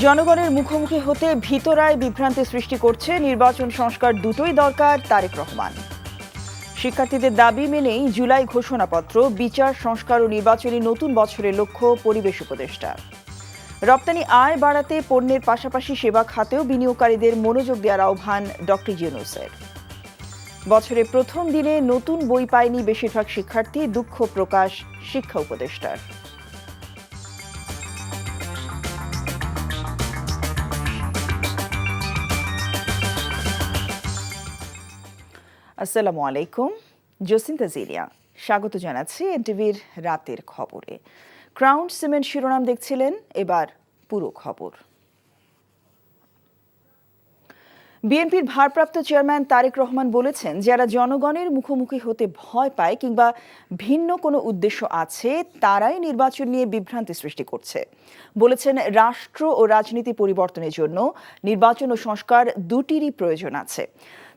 জনগণের মুখোমুখি হতে ভিতরায় বিভ্রান্তি সৃষ্টি করছে নির্বাচন সংস্কার দুটোই দরকার তারেক রহমান। শিক্ষার্থীদের দাবি মেনেই জুলাই ঘোষণাপত্র, বিচার সংস্কার ও নির্বাচনী নতুন বছরের লক্ষ্য পরিবেশ উপদেষ্টা। রপ্তানি আয় বাড়াতে পণ্যের পাশাপাশি সেবা খাতেও বিনিয়োগকারীদের মনোযোগ দেওয়ার আহ্বান ডক্টর ইউনূসের। বছরের প্রথম দিনে নতুন বই পায়নি বেশিরভাগ শিক্ষার্থী, দুঃখ প্রকাশ শিক্ষা উপদেষ্টার। আসসালামু আলাইকুম, জসিন্তা জিলিয়া স্বাগত জানাচ্ছি এনটিভির রাতের খবরে। ক্রাউন সিমেন্ট শিরোনাম দেখছিলেন, এবার পুরো খবর। বিএনপির ভারপ্রাপ্ত চেয়ারম্যান তারেক রহমান বলেছেন, যারা জনগণের মুখোমুখি হতে ভয় পায় কিংবা ভিন্ন কোনো উদ্দেশ্য আছে তারাই নির্বাচন নিয়ে বিভ্রান্তি সৃষ্টি করছে। বলেছেন, রাষ্ট্র ও রাজনীতি পরিবর্তনের জন্য নির্বাচন ও সংস্কার দুটিরই প্রয়োজন আছে।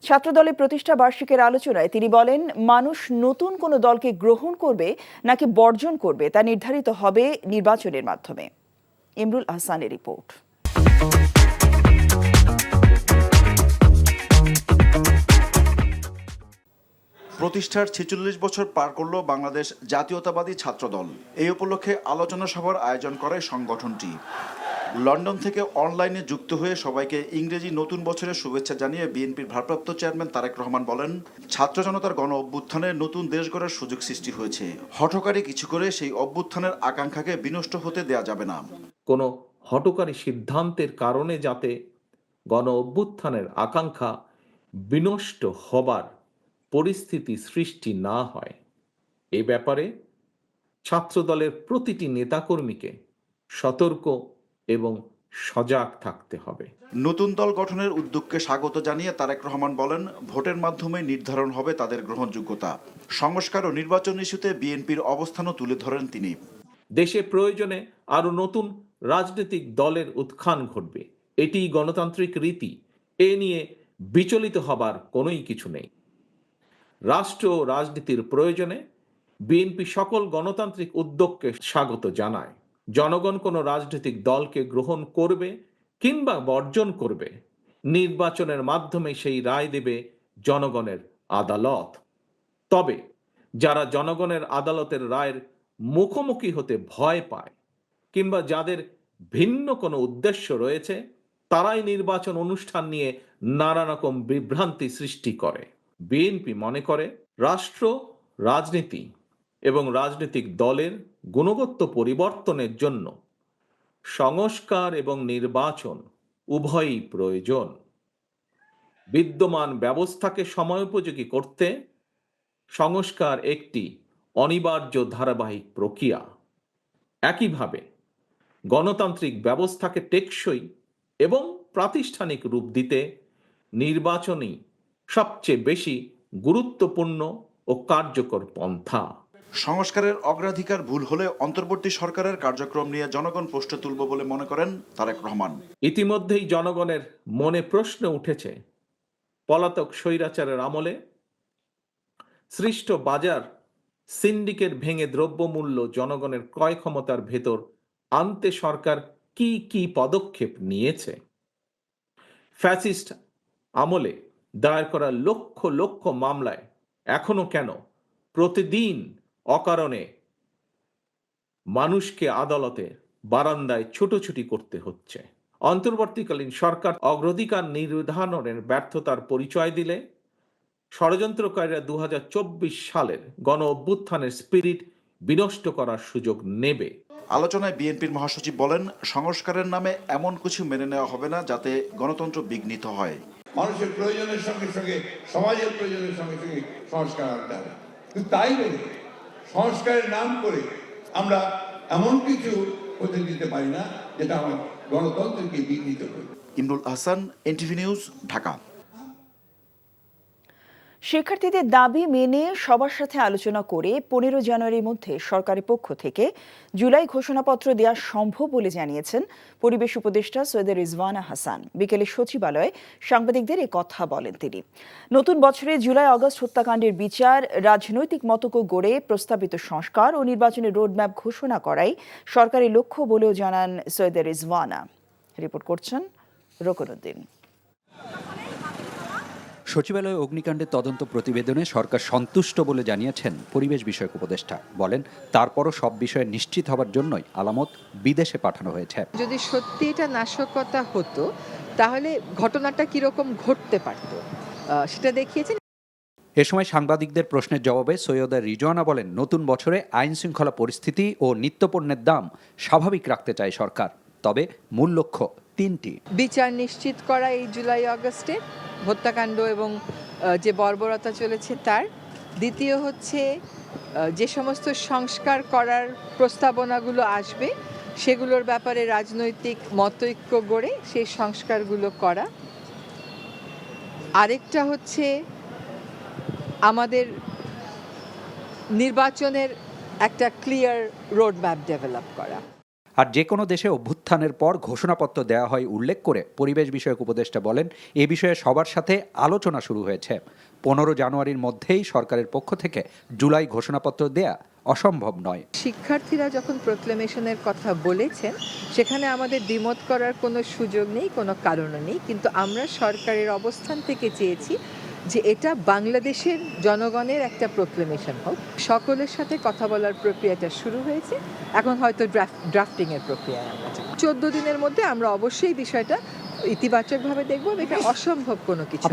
ছাত্রদলের প্রতিষ্ঠা বার্ষিকীর আলোচনায় তিনি বলেন, মানুষ নতুন কোনো দলকে গ্রহণ করবে নাকি বর্জন করবে তা নির্ধারিত হবে নির্বাচনের মাধ্যমে। ইমরুল আহসানের রিপোর্ট। প্রতিষ্ঠার ৪৬ বছর পার করল বাংলাদেশ জাতীয়তাবাদী ছাত্রদল। এই উপলক্ষে আলোচনা সভার আয়োজন করে সংগঠনটি। লন্ডন থেকে অনলাইনে যুক্ত হয়ে সবাইকে ইংরেজি নতুন বছরের শুভেচ্ছা জানিয়ে বিএনপির ভারপ্রাপ্ত চেয়ারম্যান তারেক রহমান বলেন, ছাত্র জনতার গণ অভ্যুত্থানে নতুন দেশ গড়ার সুযোগ সৃষ্টি হয়েছে। হঠকারী কিছু করে সেই অভ্যুত্থানের আকাঙ্ক্ষাকে বিনষ্ট হতে দেয়া যাবে না। কোনো হঠকারী সিদ্ধান্তের কারণে যাতে গণ অভ্যুত্থানের আকাঙ্ক্ষা বিনষ্ট হবার পরিস্থিতি সৃষ্টি না হয়, এ ব্যাপারে ছাত্রদলের প্রতিটি নেতাকর্মীকে সতর্ক এবং সজাগ থাকতে হবে। নতুন দল গঠনের উদ্যোগকে স্বাগত জানিয়ে তারেক রহমান বলেন, ভোটের মাধ্যমে নির্ধারণ হবে তাদের গ্রহণযোগ্যতা। সংস্কার ও নির্বাচন ইস্যুতে বিএনপির অবস্থানও তুলে ধরেন তিনি। দেশে প্রয়োজনে আরো নতুন রাজনৈতিক দলের উত্থান ঘটবে, এটি গণতান্ত্রিক রীতি। এ নিয়ে বিচলিত হবার কোনোই কিছু নেই। রাষ্ট্র ও রাজনীতির প্রয়োজনে বিএনপি সকল গণতান্ত্রিক উদ্যোগকে স্বাগত জানায়। জনগণ কোনো রাজনৈতিক দলকে গ্রহণ করবে কিংবা বর্জন করবে, নির্বাচনের মাধ্যমে সেই রায় দেবে জনগণের আদালত। তবে যারা জনগণের আদালতের রায়ের মুখোমুখি হতে ভয় পায় কিংবা যাদের ভিন্ন কোনো উদ্দেশ্য রয়েছে, তারাই নির্বাচন অনুষ্ঠান নিয়ে নানা রকম বিভ্রান্তি সৃষ্টি করে। বিএনপি মনে করে, রাষ্ট্র, রাজনীতি এবং রাজনৈতিক দলের গুণগত পরিবর্তনের জন্য সংস্কার এবং নির্বাচন উভয়ই প্রয়োজন। বিদ্যমান ব্যবস্থাকে সময়োপযোগী করতে সংস্কার একটি অনিবার্য ধারাবাহিক প্রক্রিয়া। একইভাবে গণতান্ত্রিক ব্যবস্থাকে টেকসই এবং প্রাতিষ্ঠানিক রূপ দিতে নির্বাচনই সবচেয়ে বেশি গুরুত্বপূর্ণ ও কার্যকর পন্থা। সংস্কারের অগ্রাধিকার ভুল হলে অন্তর্বর্তী সরকারের কার্যক্রম নিয়ে জনগণ প্রশ্ন তুলব বলে মনে করেন তারেক রহমান। ইতিমধ্যেই জনগণের মনে প্রশ্ন উঠেছে, পলাতক স্বৈরাচারের আমলে সৃষ্ট বাজার সিন্ডিকেট ভেঙে দ্রব্যমূল্য জনগণের ক্রয় ক্ষমতার ভেতর আনতে সরকার কি কি পদক্ষেপ নিয়েছে। ফ্যাসিস্ট আমলে দায়ের করা লক্ষ লক্ষ মামলায় এখনো কেন প্রতিদিন অকারণে মানুষকে আদালতে বারান্দায় ছুটোছুটি করতে হচ্ছে। অন্তর্বর্তীকালীন সরকার অগ্রাধিকার নির্ধারণের ব্যর্থতার পরিচয় দিলে ষড়যন্ত্রকারীরা ২০২৪ সালের গণ অভ্যুত্থানের স্পিরিট বিনষ্ট করার সুযোগ নেবে। আলোচনায় বিএনপির মহাসচিব বলেন, সংস্কারের নামে এমন কিছু মেনে নেওয়া হবে না যাতে গণতন্ত্র বিঘ্নিত হয়। মানুষের প্রয়োজনের সঙ্গে সঙ্গে, সমাজের প্রয়োজনের সঙ্গে সঙ্গে সংস্কার আনতে হবে। কিন্তু তাই বলে সংস্কারের নাম করে আমরা এমন কিছু হতে দিতে পারি না যেটা আমার গণতন্ত্রকে বিঘ্নিত করবে। Imrul Ahsan, NTV news, Dhaka. শিক্ষার্থীদের দাবি মেনে সবার সাথে আলোচনা করে ১৫ জানুয়ারির মধ্যে সরকারের পক্ষ থেকে জুলাই ঘোষণাপত্র দেওয়া সম্ভব বলে জানিয়েছেন পরিবেশ উপদেষ্টা সৈয়দা রিজওয়ানা হাসান। বিকেলে সচিবালয়ে সাংবাদিকদের এ কথা বলেন তিনি। নতুন বছরে জুলাই আগস্ট হত্যাকাণ্ডের বিচার, রাজনৈতিক মতৈক্য গড়ে প্রস্তাবিত সংস্কার ও নির্বাচনের রোডম্যাপ ঘোষণা করাই সরকারের লক্ষ্য বলেও জানান সৈয়দা রিজওয়ানা। রিপোর্ট করছেন রকনউদ্দিন। সচিবালয়ে অগ্নিকাণ্ডের তদন্ত প্রতিবেদনে সরকার সন্তুষ্ট বলে জানিয়েছেন পরিবেশ বিষয়ক উপদেষ্টা। বলেন, তারপরও সব বিষয়ে নিশ্চিত হবার জন্যই আলামত বিদেশে পাঠানো হয়েছে। যদি সত্যি এটা নাশকতা হতো তাহলে ঘটনাটা কিরকম ঘটতে পারত সেটা দেখিয়েছেন। এ সময় সাংবাদিকদের প্রশ্নের জবাবে সৈয়দা রিজওয়ানা বলেন, নতুন বছরে আইন শৃঙ্খলা পরিস্থিতি ও নিত্যপণ্যের দাম স্বাভাবিক রাখতে চায় সরকার, তবে মূল লক্ষ্য তিনটি। বিচার নিশ্চিত করা এই জুলাই আগস্টে হত্যাকাণ্ড এবং যে বর্বরতা চলেছে তার। দ্বিতীয় হচ্ছে যে সমস্ত সংস্কার করার প্রস্তাবনাগুলো আসবে সেগুলোর ব্যাপারে রাজনৈতিক মতৈক্য গড়ে সেই সংস্কারগুলো করা। আরেকটা হচ্ছে আমাদের নির্বাচনের একটা ক্লিয়ার রোডম্যাপ ডেভেলপ করা। আর যে কোনো দেশে অভ্যুত্থানের পর ঘোষণাপত্র দেওয়া হয় উল্লেখ করে পরিবেশ বিষয়ক উপদেষ্টা বলেন, এ বিষয়ে সবার সাথে আলোচনা শুরু হয়েছে। 15 জানুয়ারির মধ্যেই সরকারের পক্ষ থেকে জুলাই ঘোষণাপত্র দেয়া অসম্ভব নয়। শিক্ষার্থীরা যখন প্রোক্লেমেশনের কথা বলেছেন সেখানে আমাদের দ্বিমত করার কোনো সুযোগ নেই, কোনো কারণও নেই, কিন্তু আমরা সরকারের অবস্থান থেকে চেয়েছি যে এটা বাংলাদেশের জনগণের একটা প্রোক্লেমেশন হোক। সকলের সাথে কথা বলার প্রক্রিয়াটা শুরু হয়েছে, এখন হয়তো ড্রাফটিং এর প্রক্রিয়ায় আমরা 14 দিনের মধ্যে আমরা অবশ্যই বিষয়টা ইতিবাচকভাবে দেখব। এটা অসম্ভব কোনো কিছু।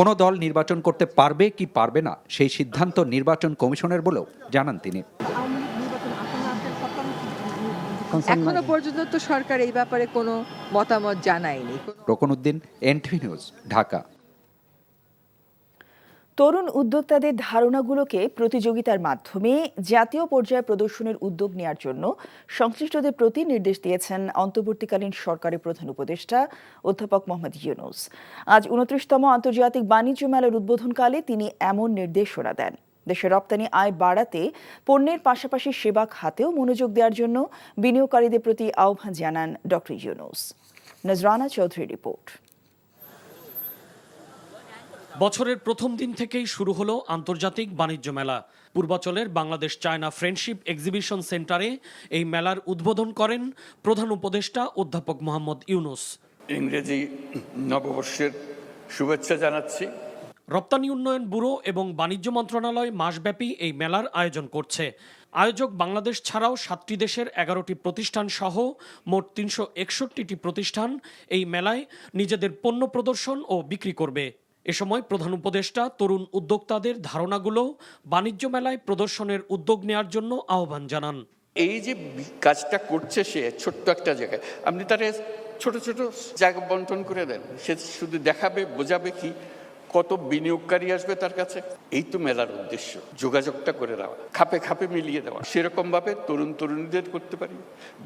কোনো দল নির্বাচন করতে পারবে কি পারবে না সেই সিদ্ধান্ত নির্বাচন কমিশনের বলেও জানান তিনি। এখনো পর্যন্ত তো সরকার এই ব্যাপারে কোনো মতামত জানায়নি। রকনউদ্দিন, এনটিভি নিউজ, ঢাকা। তরুণ উদ্যোক্তাদের ধারণাগুলোকে প্রতিযোগিতার মাধ্যমে জাতীয় পর্যায়ে প্রদর্শনের উদ্যোগ নেওয়ার জন্য সংশ্লিষ্টদের প্রতি নির্দেশ দিয়েছেন অন্তর্বর্তীকালীন সরকারের প্রধান উপদেষ্টা অধ্যাপক মোহাম্মদ ইউনূস। আজ 29তম আন্তর্জাতিক বাণিজ্য মেলার উদ্বোধনকালে তিনি এমন নির্দেশনা দেন। দেশের রপ্তানি আয় বাড়াতে পণ্যের পাশাপাশি সেবা খাতেও মনোযোগ দেওয়ার জন্য বিনিয়োগকারীদের প্রতি আহ্বান জানান ডক্টর ইউনূস। নজরানা চৌধুরী রিপোর্ট। বছরের প্রথম দিন থেকেই শুরু হলো আন্তর্জাতিক বাণিজ্য মেলা। পূর্বাচলের বাংলাদেশ চায়না ফ্রেন্ডশিপ এক্সিবিশন সেন্টারে এই মেলার উদ্বোধন করেন প্রধান উপদেষ্টা অধ্যাপক মোহাম্মদ ইউনূস। ইংরেজি নববর্ষের শুভেচ্ছা জানাচ্ছি। রপ্তানি উন্নয়ন ব্যুরো এবং বাণিজ্য মন্ত্রণালয় মাসব্যাপী এই মেলার আয়োজন করছে। আয়োজক বাংলাদেশ ছাড়াও 7টি দেশের 11টি প্রতিষ্ঠান সহ মোট 361টি প্রতিষ্ঠান এই মেলায় নিজেদের পণ্য প্রদর্শন ও বিক্রি করবে। এ সময় প্রধান উপদেষ্টা তরুণ উদ্যোক্তাদের ধারণাগুলো বাণিজ্য মেলায় প্রদর্শনের উদ্যোগ নেওয়ার জন্য আহ্বান জানান। এই যে কাজটা করছে সে ছোট্ট একটা জায়গায়, আপনি তারে ছোট ছোট জায়গা বন্টন করে দেন, সে শুধু দেখাবে, বোঝাবে কি, কত বিনিয়োগকারী আসবে তার কাছে। এই তো মেলার উদ্দেশ্য, যোগাযোগটা করে দেওয়া, খাপে খাপে মিলিয়ে দেওয়া। সেরকম ভাবে তরুণ তরুণীদের করতে পারি,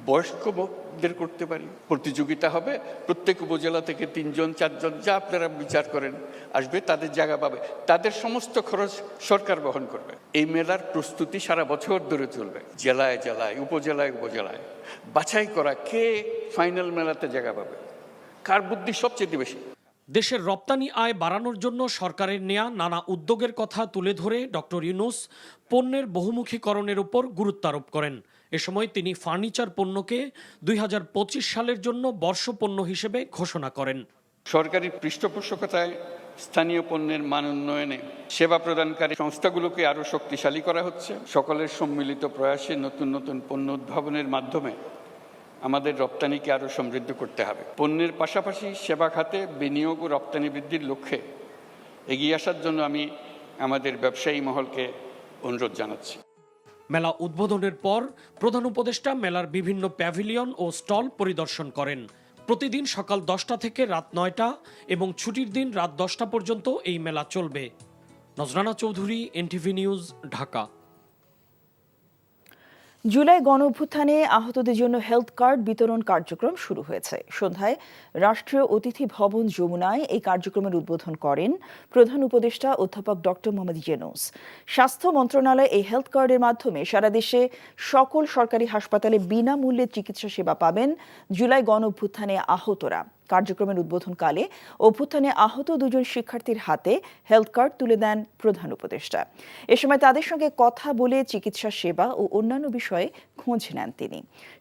বয়স্কদের করতে পারি। প্রতিযোগিতা হবে, প্রত্যেক উপজেলা থেকে 3 জন 4 জন যা আপনারা বিচার করেন আসবে, তাদের জায়গা পাবে, তাদের সমস্ত খরচ সরকার বহন করবে। এই মেলার প্রস্তুতি সারা বছর ধরে চলবে, জেলায় জেলায়, উপজেলায় উপজেলায় বাছাই করা কে ফাইনাল মেলাতে জায়গা পাবে, কার বুদ্ধি সবচেয়ে বেশি। দেশের রপ্তানি আয় বাড়ানোর জন্য সরকারের নেয়া নানা উদ্যোগের কথা তুলে ধরে ডক্টর ইউনূস পণ্যের বহুমুখীকরণের উপর গুরুত্ব আরোপ করেন। এ সময় তিনি ফার্নিচার পণ্যকে 2025 সালের জন্য বর্ষপণ্য হিসেবে ঘোষণা করেন। সরকারি পৃষ্ঠপোষকতায় স্থানীয় পণ্যের মান উন্নয়নে সেবা প্রদানকারী সংস্থাগুলোকে আরও শক্তিশালী করা হচ্ছে। সকলের সম্মিলিত প্রয়াসে নতুন নতুন পণ্য উদ্ভাবনের মাধ্যমে আমাদের রপ্তানিকে আরও সমৃদ্ধ করতে হবে। পণ্যের পাশাপাশি সেবা খাতে বিনিয়োগ ও রপ্তানি বৃদ্ধির লক্ষ্যে এগিয়ে আসার জন্য আমি আমাদের ব্যবসায়ী মহলকে অনুরোধ জানাচ্ছি। মেলা উদ্বোধনের পর প্রধান উপদেষ্টা মেলার বিভিন্ন প্যাভিলিয়ন ও স্টল পরিদর্শন করেন। প্রতিদিন সকাল 10টা থেকে রাত 9টা এবং ছুটির দিন রাত 10টা পর্যন্ত এই মেলা চলবে। নজরানা চৌধুরী, এনটিভি নিউজ, ঢাকা। জুলাই গণঅভ্যুত্থানে আহতদের জন্য হেলথ কার্ড বিতরণ কার্যক্রম শুরু হয়েছে। সন্ধ্যায় রাষ্ট্রীয় অতিথি ভবন যমুনায় এই কার্যক্রমের উদ্বোধন করেন প্রধান উপদেষ্টা অধ্যাপক ডক্টর মোহাম্মদ ইউনূস। স্বাস্থ্য মন্ত্রণালয় এই হেলথ কার্ডের মাধ্যমে সারা দেশে সকল সরকারি হাসপাতালে বিনামূল্যে চিকিৎসা সেবা পাবেন জুলাই গণঅভ্যুত্থানে আহতরা। কার্যক্রমের উদ্বোধনকালে অভ্যুত্থানে আহত দুজন শিক্ষার্থীর হাতে হেলথ কার্ড তুলে দেন প্রধান উপদেষ্টা। এ সময় তাদের সঙ্গে কথা বলে চিকিৎসা সেবা ও অন্যান্য বিষয়ে খোঁজ নেন তিনি।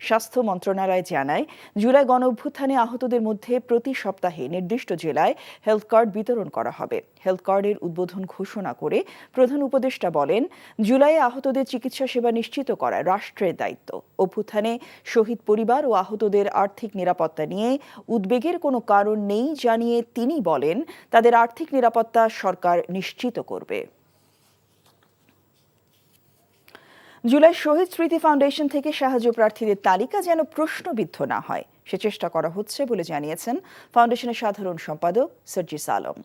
স্বাস্থ্য মন্ত্রণালয় জানায়, জুলাই গণঅভ্যুত্থানে আহতদের মধ্যে প্রতি সপ্তাহে নির্দিষ্ট জেলায় হেলথ কার্ড বিতরণ করা হবে। হেলথ কার্ডের উদ্বোধন ঘোষণা করে প্রধান উপদেষ্টা বলেন, জুলাইয়ে আহতদের চিকিৎসা সেবা নিশ্চিত করা রাষ্ট্রের দায়িত্ব। অভ্যুত্থানে শহীদ পরিবার ও আহতদের আর্থিক নিরাপত্তা নিয়ে উদ্বেগের কোনো কারণ নেই জানিয়ে তিনি বলেন, তাদের আর্থিক নিরাপত্তা সরকার নিশ্চিত করবে। জুলাই শহীদ স্মৃতি ফাউন্ডেশন থেকে সাহায্য প্রার্থীদের তালিকা যেন প্রশ্নবিদ্ধ না হয়, সে চেষ্টা করা হচ্ছে বলে জানিয়েছেন ফাউন্ডেশনের সাধারণ সম্পাদক সার্জিস আলম।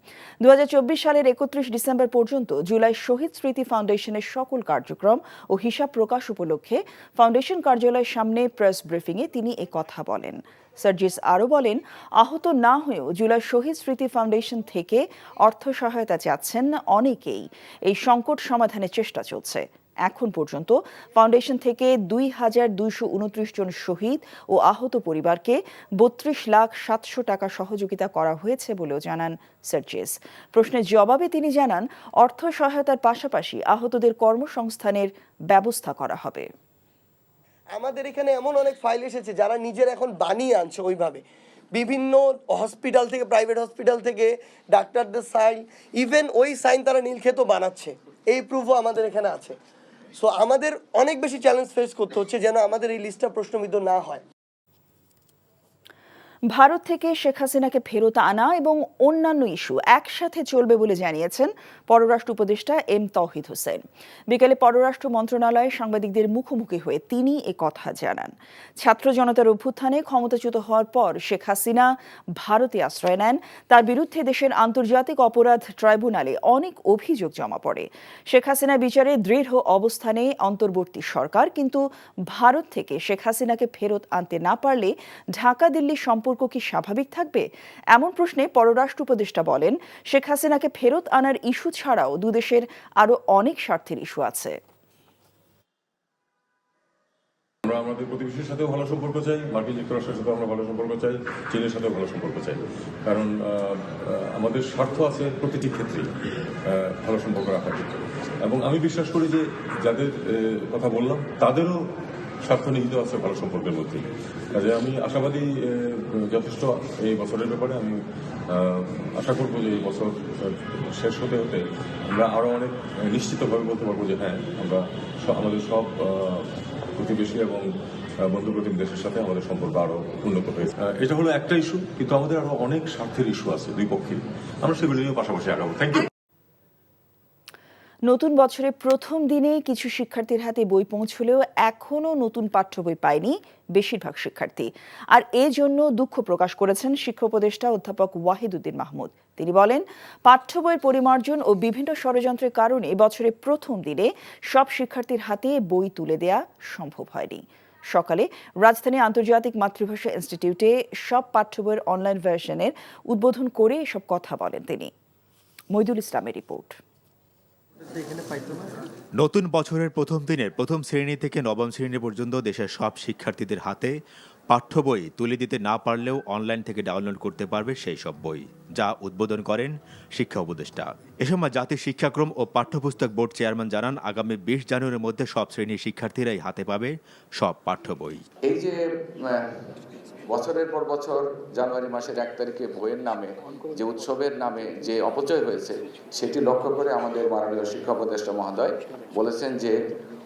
2024 সালের 31 ডিসেম্বর পর্যন্ত জুলাই শহীদ স্মৃতি ফাউন্ডেশনের সকল কার্যক্রম ও হিসাব প্রকাশ উপলক্ষে ফাউন্ডেশন কার্যালয়ের সামনে প্রেস ব্রিফিংয়ে তিনি এ কথা বলেন। সার্জিস আরও বলেন, আহত না হয়েও জুলাই শহীদ স্মৃতি ফাউন্ডেশন থেকে অর্থ সহায়তা চাচ্ছেন অনেকেই। এই সংকট সমাধানের চেষ্টা চলছে। এখন পর্যন্ত ফাউন্ডেশন থেকে 2,229 জন শহীদ ও আহত পরিবারকে 32,700,000 টাকা সহযোগিতা করা হয়েছে বলেও জানান সার্জিস। প্রশ্নের জবাবে তিনি জানান, অর্থ সহায়তার পাশাপাশি আহতদের কর্মসংস্থানের ব্যবস্থা করা হবে। আমাদের এখানে এমন অনেক ফাইল এসেছে যারা নিজের এখন বানিয়ে আনছে ওইভাবে, বিভিন্ন হসপিটাল থেকে, প্রাইভেট হসপিটাল থেকে ডাক্তারদের সাইন, ইভেন ওই সাইন তারা নীলক্ষেতও বানাচ্ছে, এই প্রুফও আমাদের এখানে আছে। সো আমাদের অনেক বেশি চ্যালেঞ্জ ফেস করতে হচ্ছে যেন আমাদের এই লিস্টটা প্রশ্নবিদ্ধ না হয়। ভারত থেকে শেখ হাসিনাকে ফেরত আনা এবং অন্যান্য ইস্যু একসাথে চলবে বলে জানিয়েছেন পররাষ্ট্র উপদেষ্টা এম তৌহিদ হোসেন। বিকেলে পররাষ্ট্র মন্ত্রণালয়ে সাংবাদিকদের মুখোমুখি হয়ে তিনি এ কথা জানান। ছাত্র জনতার অভ্যুত্থানে ক্ষমতাচ্যুত হওয়ার পর শেখ হাসিনা ভারতে আশ্রয় নেন। তার বিরুদ্ধে দেশের আন্তর্জাতিক অপরাধ ট্রাইব্যুনালে অনেক অভিযোগ জমা পড়ে। শেখ হাসিনা বিচারে দৃঢ় অবস্থানে অন্তর্বর্তী সরকার, কিন্তু ভারত থেকে শেখ হাসিনাকে ফেরত আনতে না পারলে ঢাকা দিল্লি সম্পর্ক কি স্বাভাবিক থাকবে? এমন প্রশ্নে পররাষ্ট্র উপদেষ্টা বলেন, শেখ হাসিনাকে ফেরত আনার ইস্যু ছাড়াও দুদেশের আরো অনেক স্বার্থের ইস্যু আছে। আমরা আমাদের প্রতিবেশীর সাথেও ভালো সম্পর্ক চাই, মার্কিন যুক্তরাষ্ট্রের সাথেও আমরা ভালো সম্পর্ক চাই, চীনের সাথেও ভালো সম্পর্ক চাই, কারণ আমাদের স্বার্থ আছে প্রতিটি ক্ষেত্রেই ভালো সম্পর্ক রাখার ক্ষেত্রে। এবং আমি বিশ্বাস করি যে যাদের কথা বললাম তাদেরও স্বার্থ নিহিত আছে ভালো সম্পর্কের মধ্যে। কাজে আমি আশাবাদী যথেষ্ট এই বছরের ব্যাপারে। আমি আশা করবো যে এই বছর শেষ হতে হতে আমরা আরো অনেক নিশ্চিতভাবে বলতে পারবো যে হ্যাঁ, আমরা আমাদের সব প্রতিবেশী এবং বন্ধু প্রতিম দেশের সাথে আমাদের সম্পর্ক আরো উন্নত হয়েছে। এটা হলো একটা ইস্যু, কিন্তু আমাদের আরো অনেক স্বার্থের ইস্যু আছে দুই পক্ষে, আমরা সেগুলো নিয়ে পাশাপাশি আগাবো। Thank you. নতুন বছরের প্রথম দিনে কিছু শিক্ষার্থীর হাতে বই পৌঁছলেও এখনও নতুন পাঠ্য বই পায়নি বেশিরভাগ শিক্ষার্থী। আর এজন্য দুঃখ প্রকাশ করেছেন শিক্ষা উপদেষ্টা অধ্যাপক ওয়াহিদুদ্দিন মাহমুদ। তিনি বলেন, পাঠ্য বইয়ের পরিমার্জন ও বিভিন্ন ষড়যন্ত্রের কারণে বছরের প্রথম দিনে সব শিক্ষার্থীর হাতে বই তুলে দেয়া সম্ভব হয়নি। সকালে রাজধানী আন্তর্জাতিক মাতৃভাষা ইনস্টিটিউটে সব পাঠ্য বইয়ের অনলাইন ভার্সনের উদ্বোধন করে এসব কথা বলেন তিনি। মইদুল ইসলামের রিপোর্ট। নতুন বছরের প্রথম দিনের প্রথম শ্রেণী থেকে নবম শ্রেণী পর্যন্ত দেশের সব শিক্ষার্থীদের হাতে পাঠ্য বই তুলে দিতে না পারলেও অনলাইন থেকে ডাউনলোড করতে পারবে সেই সব বই, যা উদ্বোধন করেন শিক্ষা উপদেষ্টা। এ সময় জাতীয় শিক্ষাক্রম ও পাঠ্যপুস্তক বোর্ড চেয়ারম্যান জানান, আগামী 20 জানুয়ারির মধ্যে সব শ্রেণীর শিক্ষার্থীরাই হাতে পাবে সব পাঠ্য বই। এই যে বছরের পর বছর জানুয়ারি মাসের 1 তারিখে বইয়ের নামে যে উৎসবের নামে যে অপচয় হয়েছে, সেটি লক্ষ্য করে আমাদের মাননীয় শিক্ষা উপদেষ্টা মহোদয় বলেছেন যে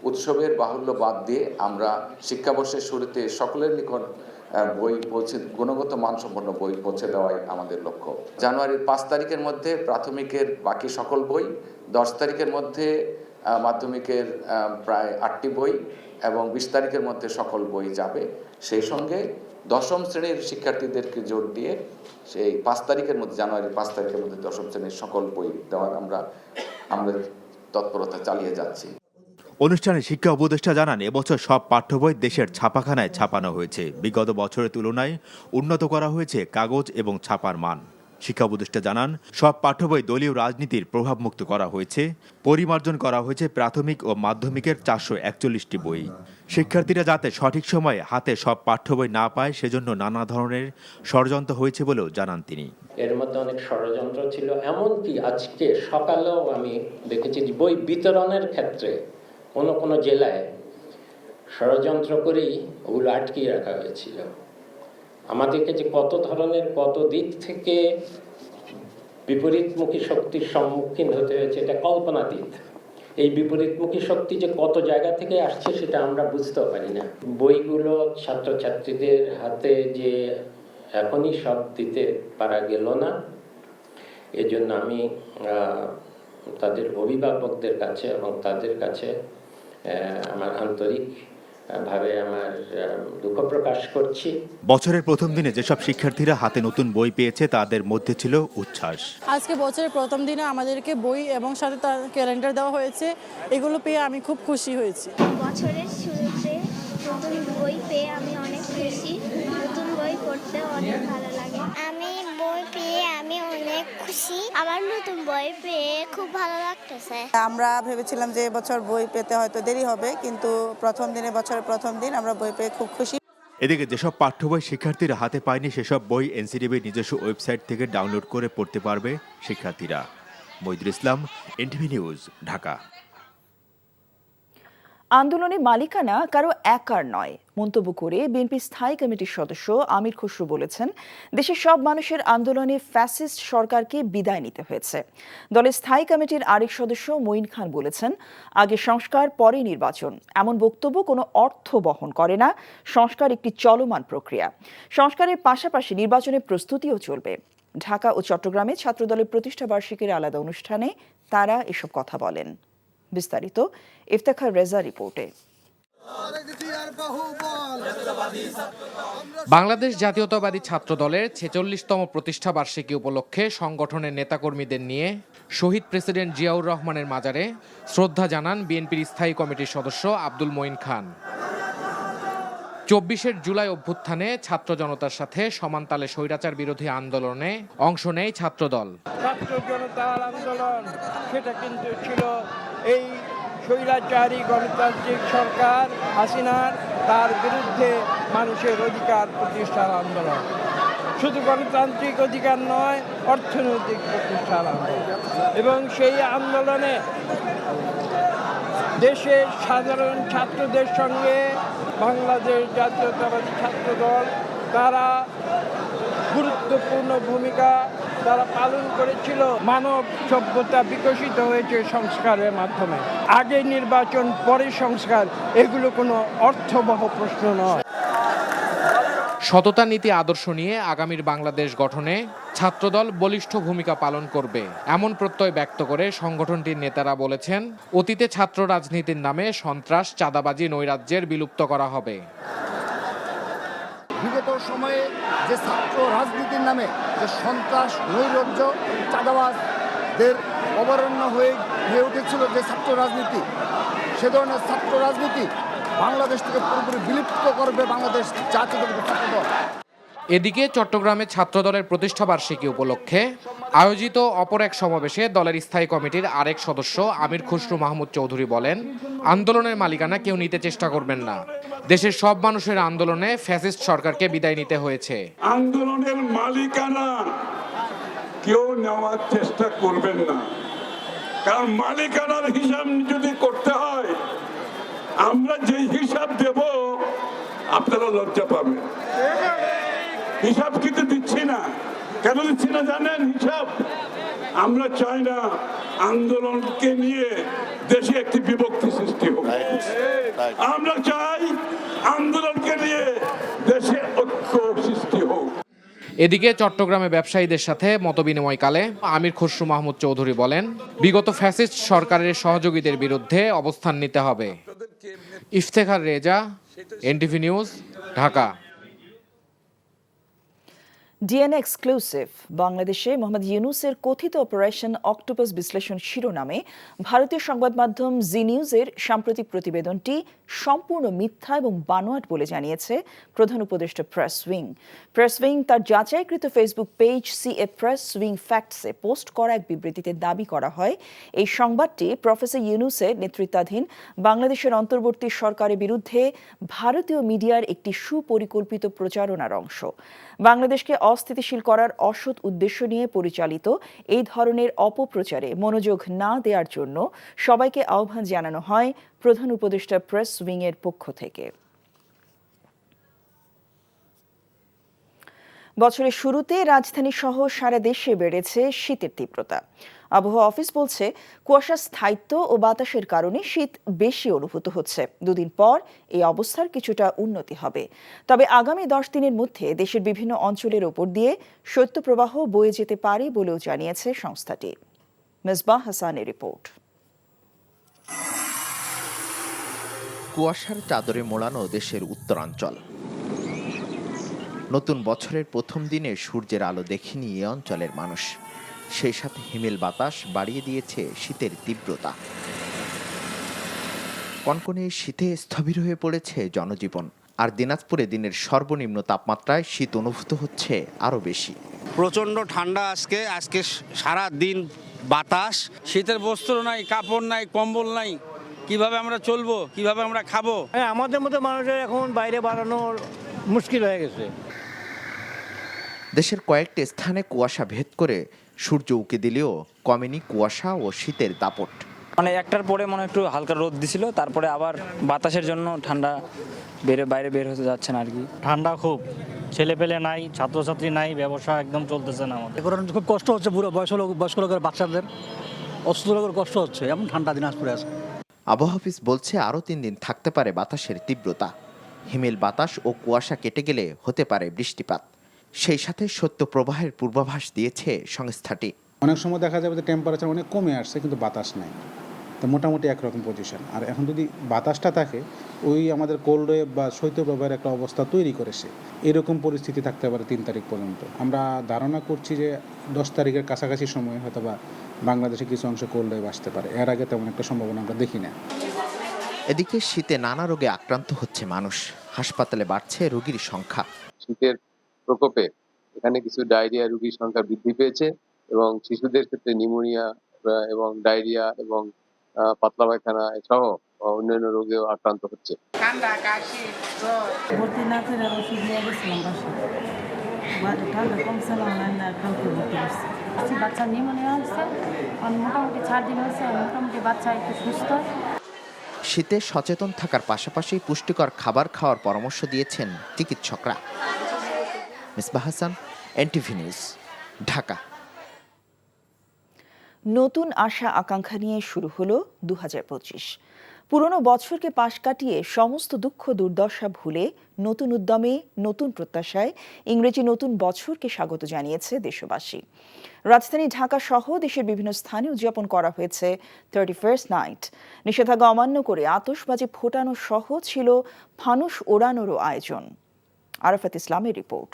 উৎসবের বাহুল্য বাদ দিয়ে আমরা শিক্ষাবর্ষের শুরুতে সকলের নিকট বই পৌঁছে, গুণগত মানসম্পন্ন বই পৌঁছে দেওয়াই আমাদের লক্ষ্য। জানুয়ারির 5 তারিখের মধ্যে প্রাথমিকের বাকি সকল বই, 10 তারিখের মধ্যে মাধ্যমিকের প্রায় 8টি বই এবং 20 তারিখের মধ্যে সকল বই যাবে। সেই সঙ্গে দশম শ্রেণীর শিক্ষার্থীদেরকে জোর দিয়ে সেই 5 তারিখের মধ্যে, জানুয়ারির 5 তারিখের মধ্যে দশম শ্রেণীর সকল বই দেওয়ার আমরা তৎপরতা চালিয়ে যাচ্ছি। অনুষ্ঠানে শিক্ষা উপদেষ্টা জানান, এবছর সব পাঠ্য বই দেশের ছাপাখানায় ছাপানো হয়েছে। বিগত বছরের তুলনায় উন্নত করা হয়েছে কাগজ এবং ছাপার মান। শিক্ষা উপদেষ্টা জানান, সব পাঠ্যবই দলীয় রাজনীতির প্রভাবমুক্ত করা হয়েছে। পরিমার্জন করা হয়েছে প্রাথমিক ও মাধ্যমিকের 441টি বই। শিক্ষার্থীরা যাতে সঠিক সময়ে হাতে সব পাঠ্য বই না পায় সেজন্য নানা ধরনের ষড়যন্ত্র হয়েছে বলেও জানান তিনি। এর মধ্যে অনেক ষড়যন্ত্র ছিল, এমনকি আজকে সকালেও আমি দেখেছি যে বই বিতরণের ক্ষেত্রে কোনো কোনো জেলায় ষড়যন্ত্র করেই ওগুলো আটকিয়ে রাখা হয়েছিল। আমাদেরকে যে কত ধরনের কত দিক থেকে বিপরীতমুখী শক্তির সম্মুখীন হতে হয়েছে এটা কল্পনাতীত। এই বিপরীতমুখী শক্তি যে কত জায়গা থেকে আসছে সেটা আমরা বুঝতেও পারি না। বইগুলো ছাত্রছাত্রীদের হাতে যে এখনই সব দিতে পারা গেল না, এজন্য আমি তাদের অভিভাবকদের কাছে এবং তাদের কাছে আমার আন্তরিকভাবে আমার দুঃখ প্রকাশ করছি। বছরের প্রথম দিনে যেসব শিক্ষার্থীরা হাতে নতুন বই পেয়েছে তাদের মধ্যে ছিল উচ্ছ্বাস। আজকে বছরের প্রথম দিনে আমাদেরকে বই এবং সাথে তার ক্যালেন্ডার দেওয়া হয়েছে, এগুলো পেয়ে আমি খুব খুশি হয়েছি। বছরের শুরুতে নতুন বই পেয়ে আমি অনেক খুশি। নতুন বই পড়তে অনেক ভালো লাগে। আমি বই পেয়ে আমি অনেক খুশি। আমার নতুন বই পেয়ে খুব ভালো লাগতেছে। আমরা ভেবেছিলাম যে এবছর বই পেতে হয়তো দেরি হবে, কিন্তু বছরের প্রথম দিন আমরা বই পেয়ে খুব খুশি। এদিকে যেসব পাঠ্য বই শিক্ষার্থীরা হাতে পায়নি সেসব বই এনসিটিবির নিজস্ব ওয়েবসাইট থেকে ডাউনলোড করে পড়তে পারবে শিক্ষার্থীরা। মইদুল ইসলাম, এনটিভি নিউজ, ঢাকা। আন্দোলনে মালিকানা কারো একার নয় মন্তব্য করে বিএনপি স্থায়ী কমিটির সদস্য আমির খসরু বলেছেন, দেশের সব মানুষের আন্দোলনে ফ্যাসিস্ট সরকারকে বিদায় নিতে হয়েছে। দলের স্থায়ী কমিটির আরেক সদস্য মঈন খান বলেছেন, আগে সংস্কার পরে নির্বাচন এমন বক্তব্য কোনো অর্থ বহন করে না। সংস্কার একটি চলমান প্রক্রিয়া। সংস্কারের পাশাপাশি নির্বাচনের প্রস্তুতিও চলবে। ঢাকা ও চট্টগ্রামে ছাত্রদলের প্রতিষ্ঠা বার্ষিকীর আলাদা অনুষ্ঠানে তারা এসব কথা বলেন। বিস্তারিত ইফতেখার রেজা রিপোর্টে। বাংলাদেশ জাতীয়তাবাদী ছাত্রদলের ৪৬তম প্রতিষ্ঠা বার্ষিকী উপলক্ষে সংগঠনের নেতাকর্মীদের নিয়ে শহীদ প্রেসিডেন্ট জিয়াউর রহমানের মাজারে শ্রদ্ধা জানান বিএনপির স্থায়ী কমিটির সদস্য আব্দুল মঈন খান। ২৪ জুলাই অভ্যুত্থানে ছাত্র জনতার সাথে সমানতালে স্বৈরাচার বিরোধী আন্দোলনে অংশ নেয় ছাত্রদল। ছাত্র জনতার আন্দোলন সেটা কিন্তু ছিল এই স্বৈরাচারী গণতান্ত্রিক সরকার হাসিনার, তার বিরুদ্ধে মানুষের অধিকার প্রতিষ্ঠার আন্দোলন। শুধু গণতান্ত্রিক অধিকার নয়, অর্থনৈতিক প্রতিষ্ঠার আন্দোলন। এবং সেই আন্দোলনে দেশের সাধারণ ছাত্রদের সঙ্গে বাংলাদেশ জাতীয়তাবাদী ছাত্রদল তারা গুরুত্বপূর্ণ ভূমিকা তারা পালন করেছিল। মানব সভ্যতা বিকশিত হয়েছে সংস্কারের মাধ্যমে। আগে নির্বাচন পরে সংস্কার, এগুলো কোনো অর্থবহ প্রশ্ন নয়। সততা নীতি আদর্শ নিয়ে আগামীর বাংলাদেশ গঠনে ছাত্রদল বলিষ্ঠ ভূমিকা পালন করবে এমন প্রত্যয় ব্যক্ত করে সংগঠনটির নেতারা বলেছেন, অতীতে ছাত্র রাজনীতির নামে সন্ত্রাস, চাঁদাবাজি, নৈরাজ্যের বিলুপ্ত করা হবে। বিগত সময়ে যে ছাত্র রাজনীতির নামে যে সন্ত্রাস, নৈরাজ্য, চাঁদাবাজদের অবরণ্য হয়ে উঠেছিল যে ছাত্র রাজনীতি, সে ধরনের ছাত্র রাজনীতি বাংলাদেশ থেকে পুরোপুরি বিলুপ্ত করবে বাংলাদেশ জাতীয়তাবাদী ছাত্রদল। এদিকে চট্টগ্রামে ছাত্রদলের প্রতিষ্ঠা বার্ষিকী উপলক্ষে আয়োজিত অপর এক সমাবেশে দলের স্থায়ী কমিটির আরেক সদস্য আমির খসরু মাহমুদ চৌধুরী বলেন, আন্দোলনের মালিকানা কেউ নিতে চেষ্টা করবেন না। দেশের সব মানুষের আন্দোলনে ফ্যাসিস্ট সরকারকে বিদায় নিতে হয়েছে। আন্দোলনের মালিকানা কেউ নেওয়ার চেষ্টা করবেন না, কারণ মালিকানার হিসাব যদি করতে হয় আমরা যে হিসাব দেব আপনারা লজ্জা পাবেন। হিসাব কিন্তু দিচ্ছি না। কেন দিচ্ছি না জানেন? হিসাব আমরা চাই না আন্দোলনকে নিয়ে দেশে একটি বিভক্তি সৃষ্টি হোক। আমরা চাই আন্দোলনকে নিয়ে দেশে ঐক্য সৃষ্টি হোক। এদিকে চট্টগ্রামে ব্যবসায়ীদের সাথে মতবিনিময়কালে আমির খসরু মাহমুদ চৌধুরী বলেন, বিগত ফ্যাসিস্ট সরকারের সহযোগীদের বিরুদ্ধে অবস্থান নিতে হবে। Iftekhar Reza, NTV news, Dhaka. DNA exclusive বাংলাদেশে মোহাম্মদ ইউনূসের কথিত অপারেশন অক্টোপাস বিশ্লেষণ শিরোনামে ভারতীয় সংবাদ মাধ্যম জি নিউজের সাম্প্রতিক প্রতিবেদনটি সম্পূর্ণ মিথ্যা এবং বানোয়াট বলে জানিয়েছে প্রধান উপদেষ্টা প্রেস উইং তার যাচাইকৃত Facebook page CA press wing ফ্যাক্টসে পোস্ট করা এক বিবৃতিতে দাবি করা হয় এই সংবাদটি প্রফেসর ইউনূসের নেতৃত্বাধীন বাংলাদেশের অন্তর্বর্তী সরকারের বিরুদ্ধে ভারতীয় মিডিয়ার একটি সুপরিকল্পিত প্রচারণার অংশ। বাংলাদেশকে অস্থিতিশীল করার অসৎ উদ্দেশ্য নিয়ে পরিচালিত এই ধরনের অপপ্রচারে মনোযোগ না দেওয়ার জন্য সবাইকে আহ্বান জানানো হয় প্রধান উপদেষ্টা প্রেস উইংয়ের পক্ষ থেকে। বছরের শুরুতে রাজধানী সহ সারা দেশে বেড়েছে শীতের তীব্রতা। আবহাওয়া অফিস বলছে কুয়াশার স্থায়িত্ব ও বাতাসের কারণে শীত বেশি অনুভূত হচ্ছে। দুদিন পর এই অবস্থার কিছুটা উন্নতি হবে, তবে আগামী 10 দিনের মধ্যে দেশের বিভিন্ন অঞ্চলের ওপর দিয়ে শৈত্যপ্রবাহ বয়ে যেতে পারে বলেও জানিয়েছে সংস্থাটি। মেজবাহ হাসানের রিপোর্ট। কুয়াশার চাদরে মোড়ানো দেশের উত্তরাঞ্চল। নতুন বছরের প্রথম দিনে সূর্যের আলো দেখেনি এ অঞ্চলের মানুষ। সেই সাথে হিমেল বাতাস বাড়িয়ে দিয়েছে শীতের তীব্রতা। কনকনে শীতে স্থবির হয়ে পড়েছে জনজীবন। আর দিনাজপুরে দিনের সর্বনিম্ন তাপমাত্রায় শীত অনুভূত হচ্ছে আরও বেশি। প্রচণ্ড ঠান্ডা আজকে সারা দিন বাতাস, শীতের বস্ত্র নাই, কাপড় নাই, কম্বল নাই, কিভাবে আমরা চলবো, কিভাবে আমরা খাবো? আমাদের মতো মানুষের এখন বাইরে বাড়ানোর মুশকিল হয়ে গেছে। দেশের কয়েকটি স্থানে কুয়াশা ভেদ করে সূর্য উঁকি দিলেও কমেনি কুয়াশা ও শীতের দাপট। মানে একটার পরে মনে একটু হালকা রোদ দিছিল, তারপরে আবার বাতাসের জন্য ঠান্ডা বাইরে বের হতে যাচ্ছে না আর কি। ঠান্ডা খুব, ছেলে পেলে নাই, ছাত্রছাত্রী নাই, ব্যবসা একদম চলতেছে না আমাদের। এখন খুব কষ্ট হচ্ছে, পুরো বয়স্ক লোকের বাচ্চাদের, অসুস্থ লোকের কষ্ট হচ্ছে, এমন ঠান্ডা দিনাজপুরে আছে। আবহাওয়া অফিস বলছে আরও 3 দিন থাকতে পারে বাতাসের তীব্রতা। হিমেল বাতাস ও কুয়াশা কেটে গেলে হতে পারে বৃষ্টিপাত। সেই সাথে শৈত্য প্রবাহের পূর্বাভাস দিয়েছে সংস্থাটি। অনেক সময় দেখা যাবে যে টেম্পারেচার অনেক কমে আসছে কিন্তু বাতাস নাই, তো মোটামুটি একরকম পজিশন। আর এখন যদি বাতাসটা থাকে, ওই আমাদের কোল্ড ওয়েভ বা শৈত্যপ্রবাহের একটা অবস্থা তৈরি করেছে, এরকম পরিস্থিতি থাকতে পারে 3 তারিখ পর্যন্ত। আমরা ধারণা করছি যে 10 তারিখের কাছাকাছি সময়ে হয়তো বা বাংলাদেশে কিছু অংশ কোল্ড ওয়েভ আসতে পারে। এর আগে তেমন একটা সম্ভাবনা আমরা দেখি না। এদিকে শীতে নানা রোগে আক্রান্ত হচ্ছে মানুষ। হাসপাতালে বাড়ছে রোগীর সংখ্যা। শীতের প্রকোপে এখানে কিছু ডায়রিয়া রোগীর সংখ্যা বৃদ্ধি পেয়েছে এবং শিশুদের ক্ষেত্রে নিউমোনিয়া এবং ডায়রিয়া এবং পাতলা পায়খানা সহ অন্যান্য রোগেও আক্রান্ত হচ্ছে। ঠান্ডা, কাশি, জ্বর, ভর্তি না করে ওষুধ নিয়ে গেছিলাম বাসায়, ঠান্ডা কমছে না, কাউকে ভর্তি করছে। বাচ্চা নিউমোনিয়া হচ্ছে, মোটামুটি 4 দিন হয়েছে, মোটামুটি বাচ্চা একটু সুস্থ। শীতে সচেতন থাকার পাশাপাশি পুষ্টিকর খাবার খাওয়ার পরামর্শ দিয়েছেন চিকিৎসকরা। Misbah Hasan, NTV news, Dhaka. নতুন আশা আকাঙ্ক্ষা নিয়ে শুরু হলো 2025। পুরনো বছরকে পাশ কাটিয়ে সমস্ত দুঃখ দুর্দশা ভুলে নতুন উদ্যমে, নতুন প্রত্যাশায় ইংরেজি নতুন বছরকে স্বাগত জানিয়েছে দেশবাসী। রাজধানী ঢাকা সহ দেশের বিভিন্ন স্থানে উদযাপন করা হয়েছে 31st নাইট। নিষেধাজ্ঞা অমান্য করে আতশবাজি ফোটানো সহ ছিল ফানুস ওড়ানোরও আয়োজন। আরাফাত ইসলামের রিপোর্ট।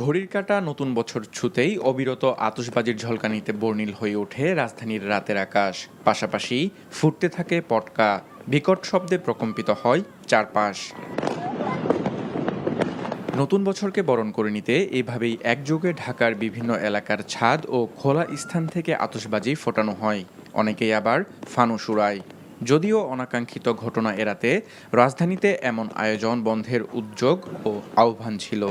ঘড়ির কাঁটা নতুন বছর ছুতেই অবিরত আতশবাজির ঝলকানিতে বর্ণিল হয়ে ওঠে রাজধানীর রাতের আকাশ। পাশাপাশি ফুটতে থাকে পটকা, বিকট শব্দে প্রকম্পিত হয় চারপাশ। নতুন বছরকে বরণ করে নিতে এভাবেই একযোগে ঢাকার বিভিন্ন এলাকার ছাদ ও খোলা স্থান থেকে আতশবাজি ফোটানো হয়। অনেকেই আবার ফানুস উড়ায়। যদিও অনাকাঙ্ক্ষিত ঘটনা এড়াতে রাজধানীতে এমন আয়োজন বন্ধের উদ্যোগ ও আহ্বান ছিল।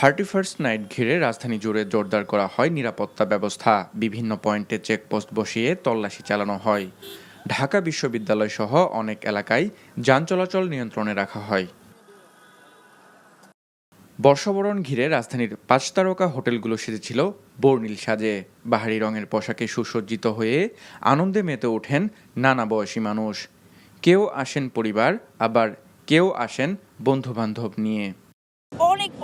31st নাইট ঘিরে রাজধানী জুড়ে জোরদার করা হয় নিরাপত্তা ব্যবস্থা। বিভিন্ন পয়েন্টে চেকপোস্ট বসিয়ে তল্লাশি চালানো হয়। ঢাকা বিশ্ববিদ্যালয় সহ অনেক এলাকায় যান চলাচল নিয়ন্ত্রণে রাখা হয়। বর্ষবরণ ঘিরে রাজধানীর 5 তারকা হোটেলগুলো সেজেছিল বর্ণিল সাজে। বাহারি রঙের পোশাকে সুসজ্জিত হয়ে আনন্দে মেতে ওঠেন নানা বয়সী মানুষ। কেউ আসেন পরিবার, আবার কেউ আসেন বন্ধু-বান্ধব নিয়ে।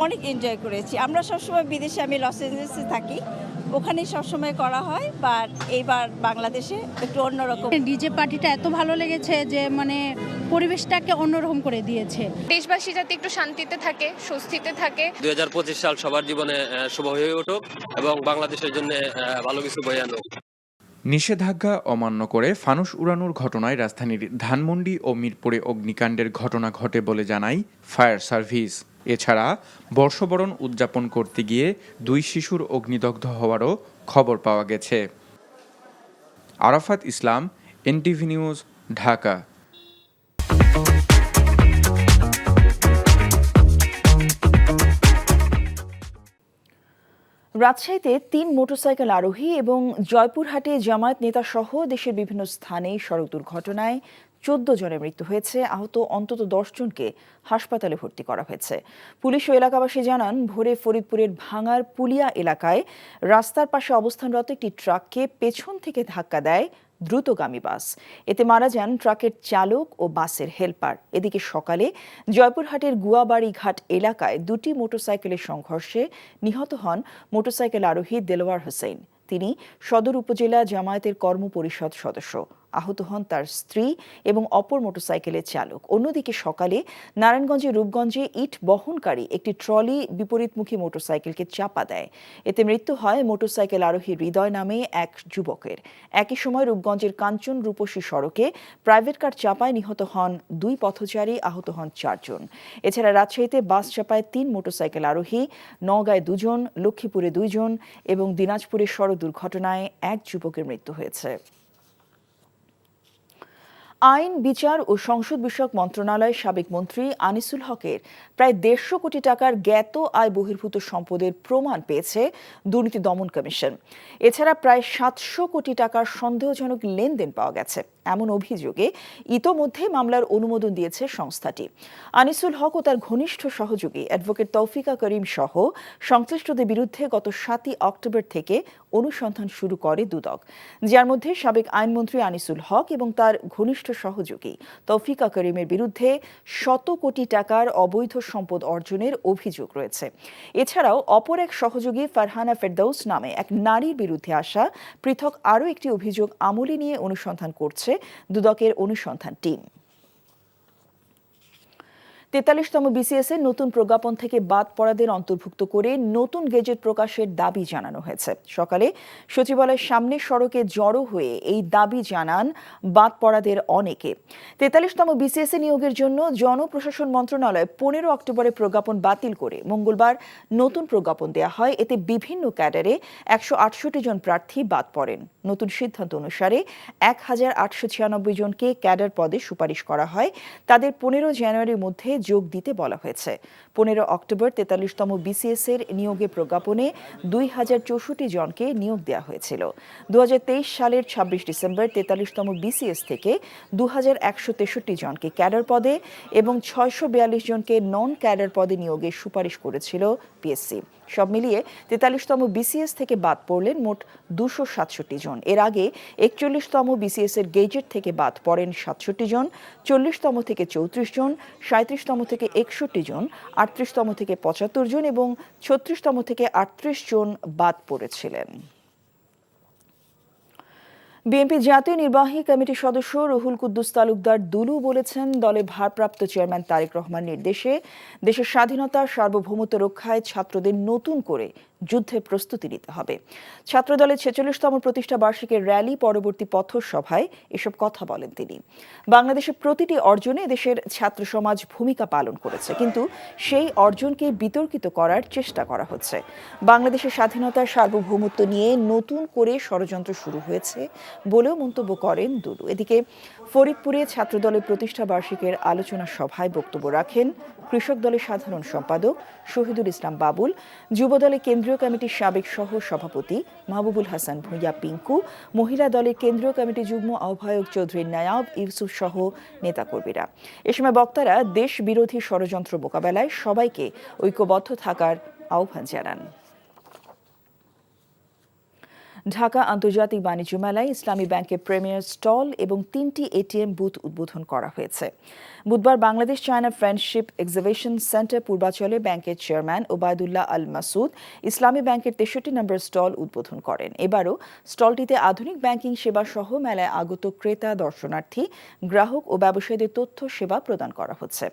অনেক এনজয় করেছি। আমরা সবসময় বিদেশে, আমি লস এঞ্জেলেসে থাকি, ওখানেই সবসময় করা হয়, বাট এইবার বাংলাদেশে একটু অন্যরকম। ডিজে পার্টিটা এত ভালো লেগেছে যে মানে পরিবেশটাকে অন্যরকম করে দিয়েছে। দেশবাসী যাতে একটু শান্তিতে থাকে, স্বস্তিতে থাকে। 2025 সাল সবার জীবনে শুভ হয়ে উঠুক এবং বাংলাদেশের জন্য ভালো কিছু বয়ে আনুক। নিষেধাজ্ঞা অমান্য করে ফানুস উড়ানোর ঘটনায় রাজধানীর ধানমন্ডি ও মিরপুরে অগ্নিকাণ্ডের ঘটনা ঘটে বলে জানায় ফায়ার সার্ভিস। এছাড়া বর্ষবরণ উদযাপন করতে গিয়ে 2 শিশুর অগ্নিদগ্ধ হওয়ারও খবর পাওয়া গেছে। আরাফাত ইসলাম, এনটিভি নিউজ, ঢাকা। রাজশাহীতে 3 মোটরসাইকেল আরোহী এবং জয়পুরহাটে জামায়াত নেতা সহ দেশের বিভিন্ন স্থানে সড়ক দুর্ঘটনায় 14 জনের মৃত্যু হয়েছে। আহত অন্তত 10 জনকে হাসপাতালে ভর্তি করা হয়েছে। পুলিশ ও এলাকাবাসী জানান, ভোরে ফরিদপুরের ভাঙার পুলিয়া এলাকায় রাস্তার পাশে অবস্থানরত একটি ট্রাককে পেছন থেকে ধাক্কা দেয় দ্রুতগামী বাস। এতে মারা যান ট্রাকের চালক ও বাসের হেলপার। এদিকে সকালে জয়পুরহাটের গুয়াবাড়ি ঘাট এলাকায় 2টি মোটরসাইকেলের সংঘর্ষে নিহত হন মোটরসাইকেল আরোহী দেলোয়ার হোসেন। তিনি সদর উপজেলা জামায়াতের কর্মপরিষদ সদস্য। আহত হন তার স্ত্রী এবং অপর মোটরসাইকেলের চালক। অন্যদিকে সকালে নারায়ণগঞ্জের রূপগঞ্জে ইট বহনকারী একটি ট্রলি বিপরীতমুখী মোটরসাইকেলকে চাপা দেয়। এতে মৃত্যু হয় মোটরসাইকেল আরোহী হৃদয় নামে এক যুবকের। একই সময় রূপগঞ্জের কাঞ্চন রূপসী সড়কে প্রাইভেট কার চাপায় নিহত হন 2 পথচারী, আহত হন 4 জন। এছাড়া রাজশাহীতে বাস চাপায় 3 মোটরসাইকেল আরোহী, নওগাঁয় 2 জন, লক্ষ্মীপুরে 2 জন এবং দিনাজপুরের সড়ক দুর্ঘটনায় 1 যুবকের মৃত্যু হয়েছে। আইন, বিচার ও সংসদ বিষয়ক মন্ত্রণালয়ের সাবেক মন্ত্রী আনিসুল হকের প্রায় 150 কোটি টাকার জ্ঞাত আয় বহির্ভূত সম্পদের প্রমাণ পেয়েছে দুর্নীতি দমন কমিশন। এছাড়া প্রায় 700 কোটি টাকার সন্দেহজনক লেনদেন পাওয়া গেছে। এমন অভিযোগে ইতোমধ্যে মামলার অনুমোদন দিয়েছে সংস্থাটি। আনিসুল হক ও তার ঘনিষ্ঠ সহযোগী অ্যাডভোকেট তৌফিকা করিম সহ সংশ্লিষ্টদের বিরুদ্ধে গত 7 অক্টোবর থেকে অনুসন্ধান শুরু করে দুদক, যার মধ্যে সাবেক আইনমন্ত্রী আনিসুল হক এবং তার ঘনিষ্ঠ সহযোগী তৌফিকা করিমের বিরুদ্ধে 100 কোটি টাকার অবৈধ সম্পদ অর্জনের অভিযোগ রয়েছে। এছাড়াও অপর এক সহযোগী ফারহানা ফেরদৌস নামে এক নারীর বিরুদ্ধে আসা পৃথক আরও একটি অভিযোগ আমলে নিয়ে অনুসন্ধান করছে দুদকের অনুসন্ধান টিম। 43তম বিসিএস এর নতুন প্রজ্ঞাপন থেকে বাদ পড়াদের অন্তর্ভুক্ত করে নতুন গেজেট প্রকাশের দাবি জানানো হয়েছে। সকালে সচিবালয়ের সামনে সড়কে জড়ো হয়ে এই দাবি জানান বাদ পড়াদের অনেকে। 43তম বিসিএস এ নিয়োগের জন্য জনপ্রশাসন মন্ত্রণালয় 15 অক্টোবরে প্রজ্ঞাপন বাতিল করে মঙ্গলবার নতুন প্রজ্ঞাপন দেওয়া হয়। এতে বিভিন্ন ক্যাডারে 168 জন প্রার্থী বাদ পড়েন। নতুন সিদ্ধান্ত অনুসারে 1896 জনকে ক্যাডার পদে সুপারিশ করা হয়। তাদের 15 জানুয়ারির মধ্যে যোগ দিতে বলা হয়েছে। 15 অক্টোবর 43তম বিসিএস এর নিয়োগে প্রজ্ঞাপনে 2064 জনকে নিয়োগ দেওয়া হয়েছিল। 2023 সালের 26 ডিসেম্বর 43তম বিসিএস থেকে 2163 জনকে ক্যাডার পদে এবং 642 জনকে নন ক্যাডার পদে নিয়োগের সুপারিশ করেছিল পিএসসি। সব মিলিয়ে 43তম বিসিএস থেকে বাদ পড়লেন মোট 267 জন। এর আগে 41তম বিসিএস এর গেজেট থেকে বাদ পড়েন 67 জন, 40তম থেকে 34 জন, 37তম থেকে 61 জন, 38তম থেকে 75 জন এবং 36তম থেকে 38 জন বাদ পড়েছিলেন। বিএনপি জাতীয় নির্বাহী কমিটির সদস্য রুহুল কুদ্দুস তালুকদার দুলু বলেছেন, দলের ভারপ্রাপ্ত চেয়ারম্যান তারেক রহমান নির্দেশে দেশের স্বাধীনতা সার্বভৌমত্ব রক্ষায় ছাত্রদের নতুন করে যুদ্ধে প্রস্তুতি নিতে হবে। ছাত্রদলের 46তম প্রতিষ্ঠা বার্ষিকীর র্যালি পরবর্তী পথসভায় এসব কথা বলেন তিনি। বাংলাদেশের প্রতিটি অর্জনে দেশের ছাত্র সমাজ ভূমিকা পালন করেছে, কিন্তু সেই অর্জনকে বিতর্কিত করার চেষ্টা করা হচ্ছে। বাংলাদেশের স্বাধীনতার সার্বভৌমত্ব নিয়ে নতুন করে ষড়যন্ত্র শুরু হয়েছে বলেও মন্তব্য করেন দুলু। এদিকে ফরিদপুরে ছাত্রদলের প্রতিষ্ঠা বার্ষিকীর আলোচনা সভায় বক্তব্য রাখেন কৃষক দলের সাধারণ সম্পাদক শহীদুল ইসলাম বাবুল, যুবদলের কেন্দ্রীয় কমিটির সাবেক সহ সভাপতি মাহবুবুল হাসান ভূঁইয়া পিঙ্কু, মহিলা দলের কেন্দ্রীয় কমিটির যুগ্ম আহ্বায়ক চৌধুরী নায়াব ইউসুফ সহ নেতাকর্মীরা। এ সময় বক্তারা দেশ বিরোধী ষড়যন্ত্র মোকাবেলায় সবাইকে ঐক্যবদ্ধ থাকার আহ্বান জানান। ঢাকা আন্তর্জাতিক বাণিজ্য মেলায় ইসলামী ব্যাংকের প্রিমিয়ার স্টল এবং 3টি এটিএম বুথ উদ্বোধন করা হয়েছে। বুধবার Bangladesh China friendship exhibition centre পূর্বাচলে ব্যাংকের চেয়ারম্যান ওবায়দুল্লাহ আল মাসুদ ইসলামী ব্যাংকের 63 নম্বর স্টল উদ্বোধন করেন। এবারও স্টলটিতে আধুনিক ব্যাংকিং সেবা সহ মেলায় আগত ক্রেতা, দর্শনার্থী, গ্রাহক ও ব্যবসায়ীদের তথ্য সেবা প্রদান করা হচ্ছে।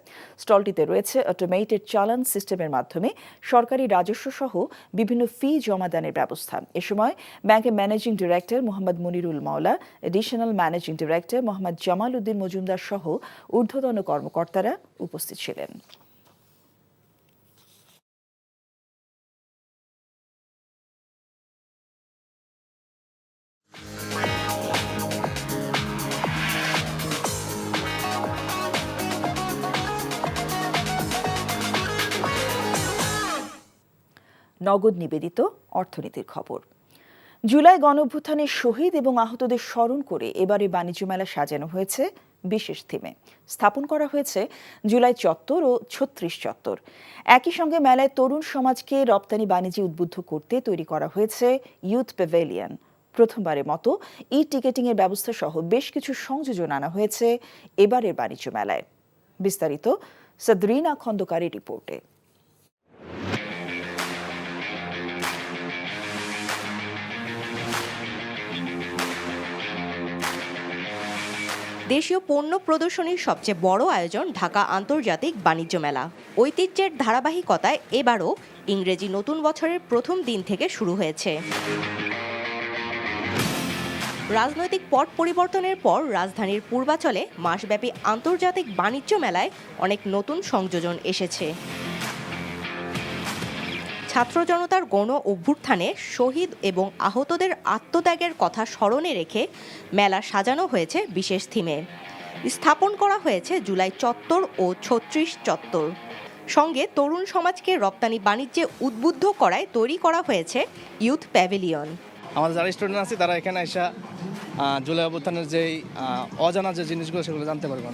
স্টলটিতে রয়েছে অটোমেটেড চালান সিস্টেমের মাধ্যমে সরকারি রাজস্ব সহ বিভিন্ন ফি জমাদানের ব্যবস্থা। এ সময় ব্যাংকের ম্যানেজিং ডিরেক্টর মোহাম্মদ মনিরুল মাওলা, additional managing director Mohammad Jamal Uddin Majumdar সহ ঊর্ধ্বতন কর্মকর্তারা উপস্থিত ছিলেন। নগদ নিবেদিত অর্থনীতির খবর। জুলাই গণঅভ্যুত্থানে শহীদ এবং আহতদের স্মরণ করে এবারে বাণিজ্য মেলা সাজানো হয়েছে বিশেষ থিমে। স্থাপন করা হয়েছে জুলাই চত্বর ও ৩৬ চত্বর। একই সঙ্গে মেলায় তরুণ সমাজকে রপ্তানি বাণিজ্যে উদ্বুদ্ধ করতে তৈরি করা হয়েছে ইউথ প্যাভিলিয়ন। প্রথমবারের মতো টিকেটিংয়ের ব্যবস্থা সহ বেশ কিছু সংযোজন আনা হয়েছে এবারের বাণিজ্য মেলায়। বিস্তারিত সাদরিনা খন্দকারের রিপোর্টে। দেশীয় পণ্য প্রদর্শনীর সবচেয়ে বড় আয়োজন ঢাকা আন্তর্জাতিক বাণিজ্য মেলা। ঐতিহ্যের ধারাবাহিকতায় এবারও ইংরেজি নতুন বছরের প্রথম দিন থেকে শুরু হয়েছে। রাজনৈতিক পট পরিবর্তনের পর রাজধানীর পূর্বাচলে মাসব্যাপী আন্তর্জাতিক বাণিজ্য মেলায় অনেক নতুন সংযোজন এসেছে। ছাত্র জনতার গণ অভ্যুত্থানে শহীদ এবং আহতদের আত্মত্যাগের কথা স্মরণে রেখে মেলা সাজানো হয়েছে বিশেষ থিমে। স্থাপন করা হয়েছে জুলাই চত্বর ও ৩৬ চত্বর। সঙ্গে তরুণ সমাজকে রপ্তানি বাণিজ্যে উদ্বুদ্ধ করায় তৈরি করা হয়েছে ইউথ প্যাভিলিয়ন। আমাদের যারা স্টুডেন্ট আছে তারা এখানে এসে জুলাই অভ্যুত্থানের যেই অজানা যে জিনিসগুলো সেগুলো জানতে পারবে।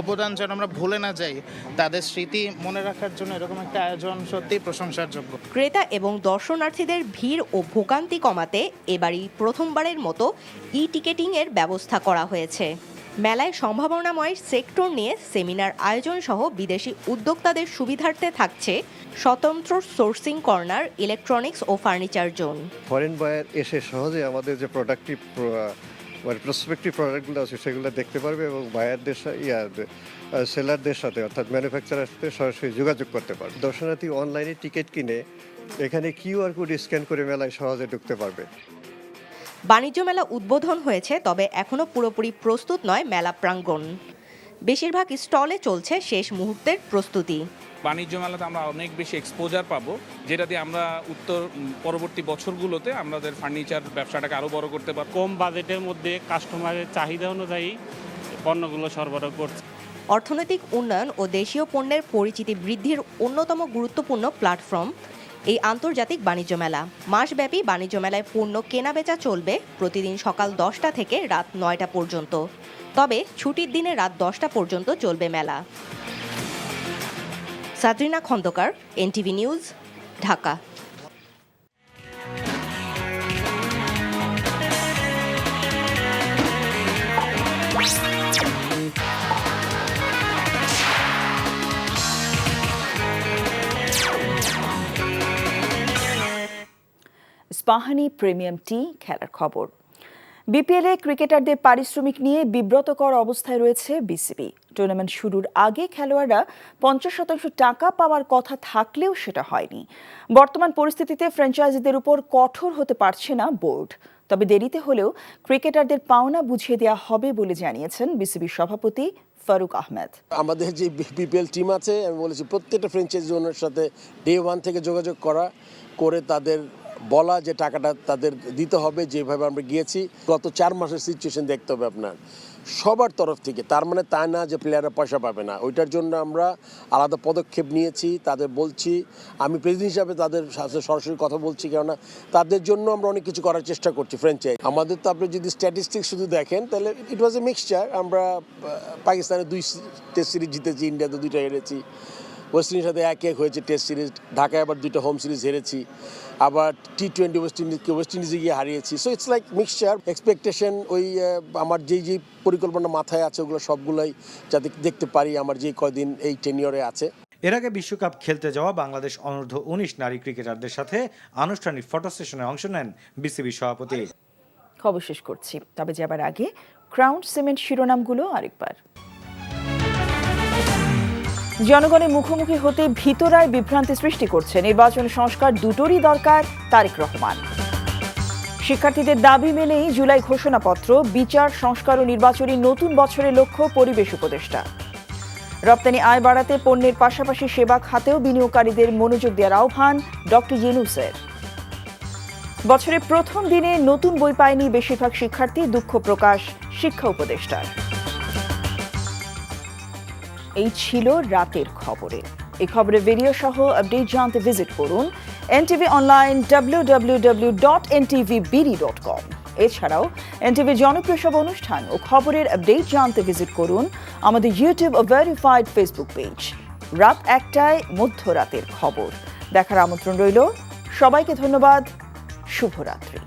অবদান যেন আমরা ভুলে না যাই, তাদের স্মৃতি মনে রাখার জন্য এরকম একটা আয়োজন সত্যিই প্রশংসার যোগ্য। ক্রেতা এবং দর্শনার্থীদের ভিড় ও ভোগান্তি কমাতে এবারই প্রথমবারের মতো টিকেটিংয়ের ব্যবস্থা করা হয়েছে। মেলায় সম্ভাবনাময় সেক্টর নিয়ে সেমিনার আয়োজন সহ বিদেশি উদ্যোক্তাদের সুবিধার্থে থাকছে স্বতন্ত্র সোর্সিং কর্নার, ইলেকট্রনিক্স ও ফার্নিচার জোন। ফরেন বায়ার এসে সহজে আমাদের যে প্রোডাক্টিভ প্রসপেক্টিভ প্রোডাক্টগুলো আছে সেগুলো দেখতে পারবে এবং বায়ারদের সেলারদের সাথে অর্থাৎ ম্যানুফ্যাকচারারের সাথে সরাসরি যোগাযোগ করতে পারবে। দর্শনার্থী অনলাইনে টিকিট কিনে এখানে কিউআর কোড স্ক্যান করে মেলায় সহজে ঢুকতে পারবে। বাণিজ্য মেলা উদ্বোধন হয়েছে, তবে এখনো পুরোপুরি প্রস্তুত নয় মেলা প্রাঙ্গণ। বেশিরভাগ স্টলে চলছে শেষ মুহূর্তের প্রস্তুতি। বাণিজ্য মেলাতে আমরা অনেক বেশি এক্সপোজার পাবো, যেটা দিয়ে আমরা পরবর্তী বছরগুলোতে আমাদের ফার্নিচার ব্যবসাটাকে আরও বড় করতে পারবো। কম বাজেটের মধ্যে কাস্টমারের চাহিদা অনুযায়ী পণ্যগুলো সরবরাহ করছে। অর্থনৈতিক উন্নয়ন ও দেশীয় পণ্যের পরিচিতি বৃদ্ধির অন্যতম গুরুত্বপূর্ণ প্ল্যাটফর্ম এই আন্তর্জাতিক বাণিজ্য মেলা। মাসব্যাপী বাণিজ্য মেলায় পণ্য কেনাবেচা চলবে প্রতিদিন সকাল 10টা থেকে রাত 9টা পর্যন্ত। তবে ছুটির দিনে রাত 10টা পর্যন্ত চলবে মেলা। Sadrina Khondokar, NTV news, Dhaka. Ispahani premium tea খেলার খবর। বিপিএলে ক্রিকেটারদের পারিশ্রমিক নিয়ে বিব্রতকর অবস্থায় রয়েছে বিসিবি। টুর্নামেন্ট শুরুর আগে খেলোয়াড়রা 50% টাকা পাওয়ার কথা থাকলেও সেটা হয়নি। বর্তমান পরিস্থিতিতে ফ্র্যাঞ্চাইজিদের উপর কঠোর হতে পারছে না বোর্ড। তবে দেরিতে হলেও ক্রিকেটারদের পাওনা বুঝিয়ে দেওয়া হবে বলে জানিয়েছেন বিসিবির সভাপতি ফারুক আহমেদ। আমাদের যে বিপিএল টিম আছে, আমি বলেছি প্রত্যেকটা ফ্র্যাঞ্চাইজি ওনার সাথে ডে 1 থেকে যোগাযোগ করে তাদের বলা যে টাকাটা তাদের দিতে হবে। যেভাবে আমরা গিয়েছি গত 4 মাসের সিচুয়েশন দেখতে হবে আপনার সবার তরফ থেকে। তার মানে তা না যে প্লেয়াররা পয়সা পাবে না, ওইটার জন্য আমরা আলাদা পদক্ষেপ নিয়েছি। তাদের বলছি, আমি প্রেসিডেন্ট হিসাবে তাদের সাথে সরাসরি কথা বলছি, কেননা তাদের জন্য আমরা অনেক কিছু করার চেষ্টা করছি ফ্র্যাঞ্চাইজ। আমাদের তো আপনি যদি স্ট্যাটিস্টিক্স শুধু দেখেন তাহলে ইট ওয়াজ এ মিক্সচার। আমরা পাকিস্তানে 2 টেস্ট সিরিজ জিতেছি, ইন্ডিয়াতে 2টা হেরেছি। ওয়েস্ট ইন্ডিজের সাথে 1-1 হয়েছে টেস্ট সিরিজ, ঢাকায় আবার 2টা হোম সিরিজ হেরেছি, আবার T20 ওয়েস্ট ইন্ডিজে গিয়ে হারিয়েছি। So it's like mixture expectation. ওই আমার যেই পরিকল্পনা মাথায় আছে ওগুলো সবগুলোই যাতে দেখতে পারি আমার যে কয়দিন এই টেনিয়রে আছে। এর আগে বিশ্বকাপ খেলতে যাওয়া বাংলাদেশ অনূর্ধ্ব 19 নারী ক্রিকেটারদের সাথে আনুষ্ঠানিক ফটো সেশনে অংশ নেন বিসিবি সভাপতি। খবর শেষ করছি, তবে যাবার আগে ক্রাউন সিমেন্ট শিরোনামগুলো আরেকবার। জনগণের মুখোমুখি হতে ভিতরায় বিভ্রান্তি সৃষ্টি করছে নির্বাচন সংস্কার, দুটোরই দরকার, তারেক রহমান। শিক্ষার্থীদের দাবি মেনেই জুলাই ঘোষণাপত্র, বিচার সংস্কার ও নির্বাচনী নতুন বছরের লক্ষ্য পরিবেশ উপদেষ্টা। রপ্তানি আয় বাড়াতে পণ্যের পাশাপাশি সেবা খাতেও বিনিয়োগকারীদের মনোযোগ দেওয়ার আহ্বান ডক্টর ইউনূসের। বছরের প্রথম দিনে নতুন বই পায়নি বেশিরভাগ শিক্ষার্থী, দুঃখ প্রকাশ শিক্ষা উপদেষ্টার। এই ছিল রাতের খবরে। এই খবরের ভিডিও সহ আপডেট জানতে ভিজিট করুন NTV অনলাইন www.ntvbd.com। এছাড়াও NTV জনপ্রিয় সব অনুষ্ঠান ও খবরের আপডেট জানতে ভিজিট করুন আমাদের ইউটিউব ও ভেরিফাইড ফেসবুক পেজ। রাত 1টায় মধ্যরাতের খবর দেখার আমন্ত্রণ রইল। সবাইকে ধন্যবাদ। শুভরাত্রি।